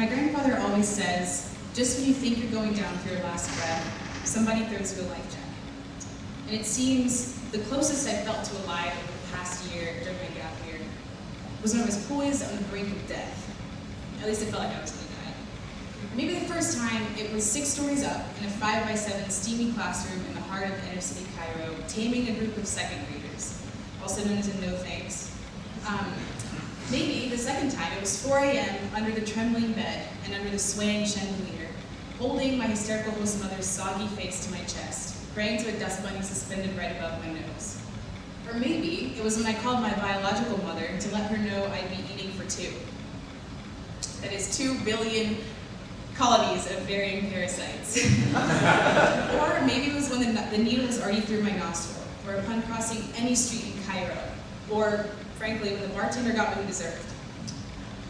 My grandfather always says, just when you think you're going down for your last breath, somebody throws you a life jacket. And it seems the closest I felt to alive over the past year during my gap year was when I was poised on the brink of death. At least it felt like I was going to die. Maybe the first time, it was 6 stories up in a 5x7 steamy classroom in the heart of inner city Cairo, taming a group of second graders, also known as a no thanks. Maybe the second time, it was 4 a.m. under the trembling bed and under the swaying chandelier, holding my hysterical host mother's soggy face to my chest, praying to a dust bunny suspended right above my nose. Or maybe it was when I called my biological mother to let her know I'd be eating for 2. That is 2 billion colonies of varying parasites. Or maybe it was when the needle was already through my nostril, or upon crossing any street in Cairo, or frankly, when the bartender got what he deserved.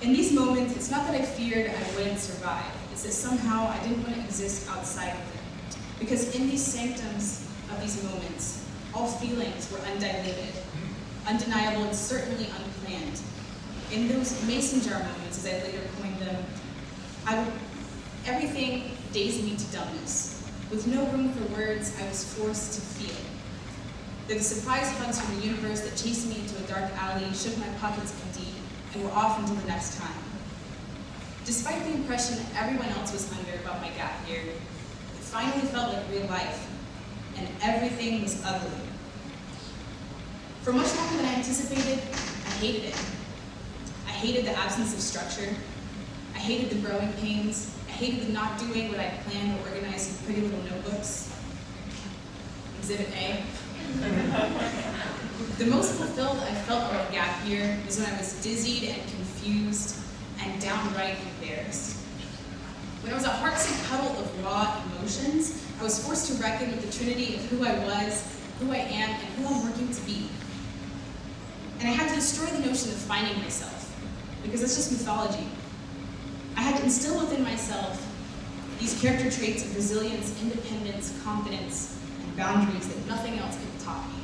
In these moments, it's not that I feared I wouldn't survive, it's that somehow I didn't want to exist outside of them. Because in these sanctums of these moments, all feelings were undiluted, undeniable, and certainly unplanned. In those mason jar moments, as I later coined them, everything dazed me to dumbness. With no room for words, I was forced to feel. They're the surprise hugs from the universe that chased me into a dark alley, shook my pockets empty, and were off until the next time. Despite the impression everyone else was under about my gap year, it finally felt like real life, and everything was ugly. For much longer than I anticipated, I hated it. I hated the absence of structure. I hated the growing pains. I hated the not doing what I'd planned or organized in pretty little notebooks. Exhibit A. The most fulfilled I felt on my gap year was when I was dizzied and confused and downright embarrassed. When I was a heartsick puddle of raw emotions, I was forced to reckon with the trinity of who I was, who I am, and who I'm working to be. And I had to destroy the notion of finding myself, because that's just mythology. I had to instill within myself these character traits of resilience, independence, confidence, and boundaries that nothing else could have taught me.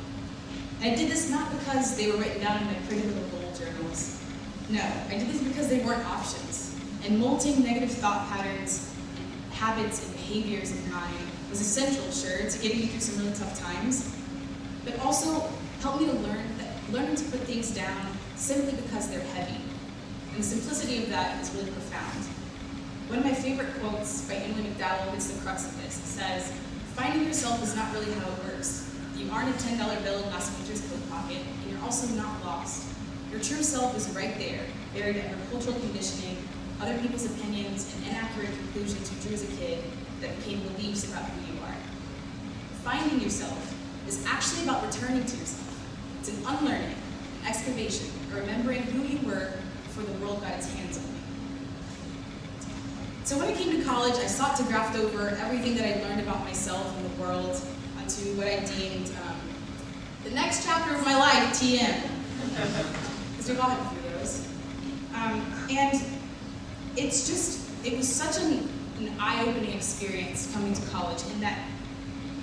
And I did this not because they were written down in my pretty little gold journals. No, I did this because they weren't options. And molting negative thought patterns, and habits, and behaviors of mine was essential, sure, to getting me through some really tough times, but also helped me to learn to put things down simply because they're heavy. And the simplicity of that is really profound. One of my favorite quotes by Emily McDowell hits the crux of this. It says, "Finding yourself is not really how it works. You aren't a $10 bill in last winter's coat pocket, and you're also not lost. Your true self is right there, buried under cultural conditioning, other people's opinions, and inaccurate conclusions you drew as a kid that became beliefs about who you are. Finding yourself is actually about returning to yourself. It's an unlearning, an excavation, a remembering who you were before the world got its hands on you." So when I came to college, I sought to graft over everything that I learned about myself and the world onto what I deemed the next chapter of my life, TM. Because we've all had a few of those. And it was such an eye-opening experience coming to college in that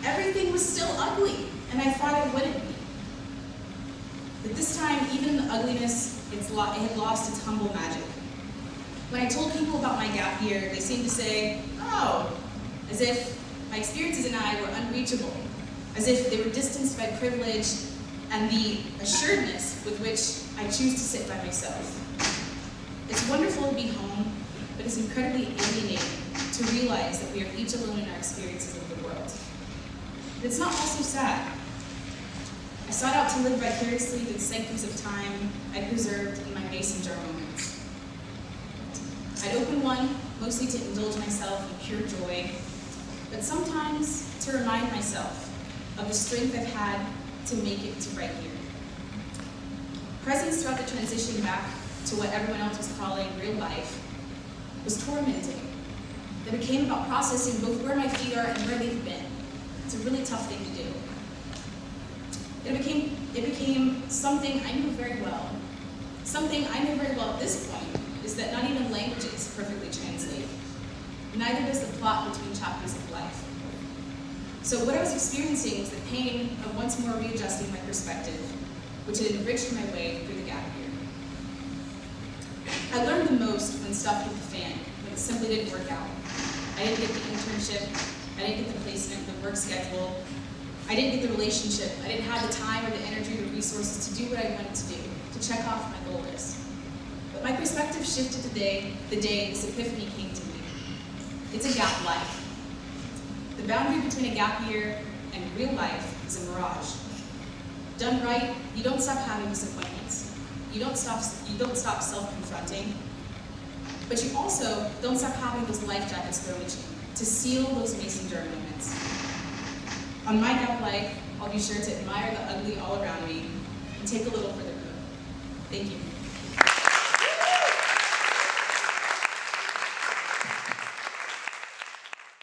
everything was still ugly, and I thought it wouldn't be. But this time, even the ugliness, it had lost its humble magic. When I told people about my gap year, they seemed to say, "Oh," as if my experiences and I were unreachable, as if they were distanced by privilege and the assuredness with which I choose to sit by myself. It's wonderful to be home, but it's incredibly alienating to realize that we are each alone in our experiences of the world. But it's not also sad. I sought out to live vicariously the sanctums of time I preserved in my mason jar moments. I'd open one, mostly to indulge myself in pure joy, but sometimes to remind myself of the strength I've had to make it to right here. Presence throughout the transition back to what everyone else was calling real life was tormenting. It became about processing both where my feet are and where they've been. It's a really tough thing to do. It became something I knew very well. Something I knew very well at this point is that not even languages perfectly translate. Neither does the plot between chapters of life. So what I was experiencing was the pain of once more readjusting my perspective, which had enriched my way through the gap year. I learned the most when stuff hit the fan, when it simply didn't work out. I didn't get the internship, I didn't get the placement, the work schedule, I didn't get the relationship, I didn't have the time or the energy or the resources to do what I wanted to do, to check off my goal list. But my perspective shifted the day this epiphany came to me. It's a gap life. The boundary between a gap year and real life is a mirage. Done right, you don't stop having disappointments. You don't stop self-confronting. But you also don't stop having those life jackets thrown at you to seal those mason jar moments. On my gap life, I'll be sure to admire the ugly all around me and take a little for the good. Thank you.